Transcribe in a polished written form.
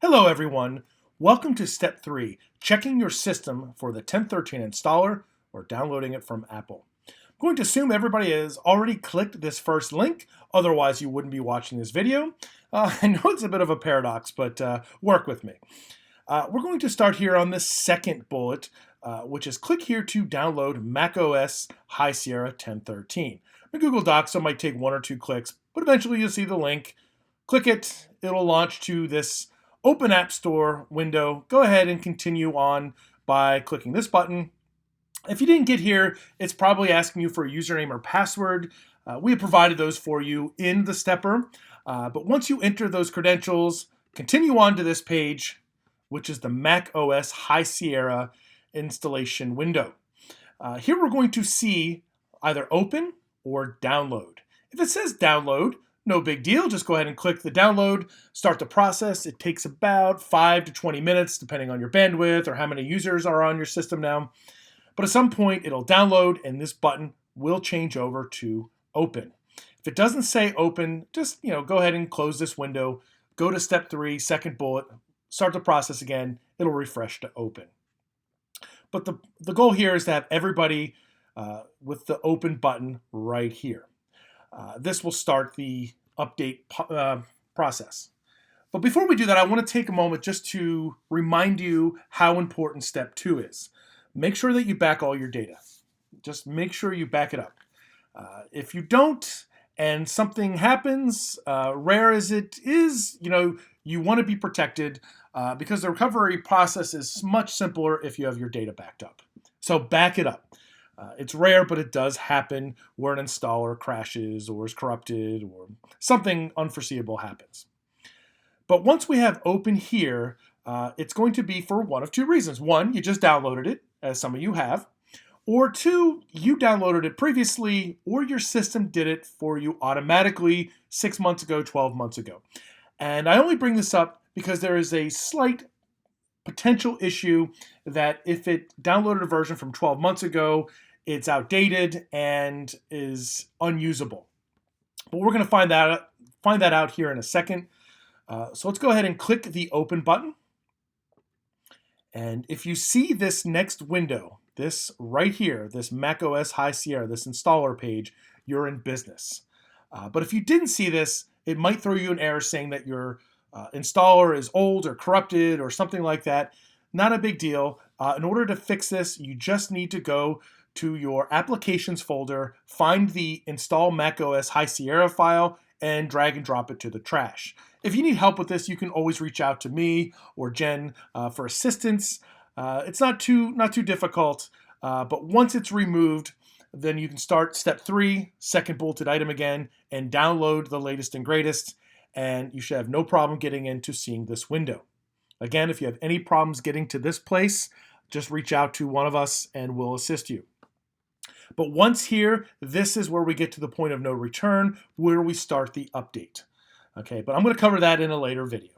Hello everyone, welcome to step 3, checking your system for the 1013 installer or downloading it from Apple. I'm going to assume everybody has already clicked this first link, otherwise you wouldn't be watching this video. I know it's a bit of a paradox, but work with me. We're going to start here on the second bullet, which is click here to download macOS High Sierra 1013. My Google Docs, so it might take 1 or 2 clicks, but eventually you'll see the link. Click it, it'll launch to this Open App Store window. Go ahead and continue on by clicking this button. If you didn't get here, it's probably asking you for a username or password. We have provided those for you in the stepper. But once you enter those credentials, continue on to this page, which is the Mac OS High Sierra installation window. Here we're going to see either open or download. If it says download, no big deal, just go ahead and click the download, start the process. It takes about 5 to 20 minutes, depending on your bandwidth or how many users are on your system now. But at some point, it'll download and this button will change over to open. If it doesn't say open, just go ahead and close this window, go to step 3, second bullet, start the process again, it'll refresh to open. But the goal here is to have everybody with the open button right here. This will start the update process. But before we do that, I want to take a moment just to remind you how important step 2 is. Make sure that you back all your data. Just make sure you back it up. If you don't and something happens, rare as it is, you want to be protected because the recovery process is much simpler if you have your data backed up. So back it up. It's rare, but it does happen where an installer crashes or is corrupted or something unforeseeable happens. But once we have open here, it's going to be for one of 2 reasons. 1, you just downloaded it, as some of you have. Or 2, you downloaded it previously or your system did it for you automatically 6 months ago, 12 months ago. And I only bring this up because there is a slight potential issue that if it downloaded a version from 12 months ago, it's outdated and is unusable. But we're going to find that out here in a second. So let's go ahead and click the open button. And if you see this next window, this right here, this macOS High Sierra, this installer page, you're in business. But if you didn't see this, it might throw you an error saying that your installer is old or corrupted or something like that. Not a big deal. In order to fix this, you just need to go to your applications folder, find the install macOS High Sierra file, and drag and drop it to the trash. If you need help with this, you can always reach out to me or Jen for assistance. It's not too difficult, but once it's removed, then you can start step 3, second bulleted item again, and download the latest and greatest, and you should have no problem getting into seeing this window. Again, if you have any problems getting to this place, just reach out to one of us and we'll assist you. But once here, this is where we get to the point of no return, where we start the update. Okay, but I'm going to cover that in a later video.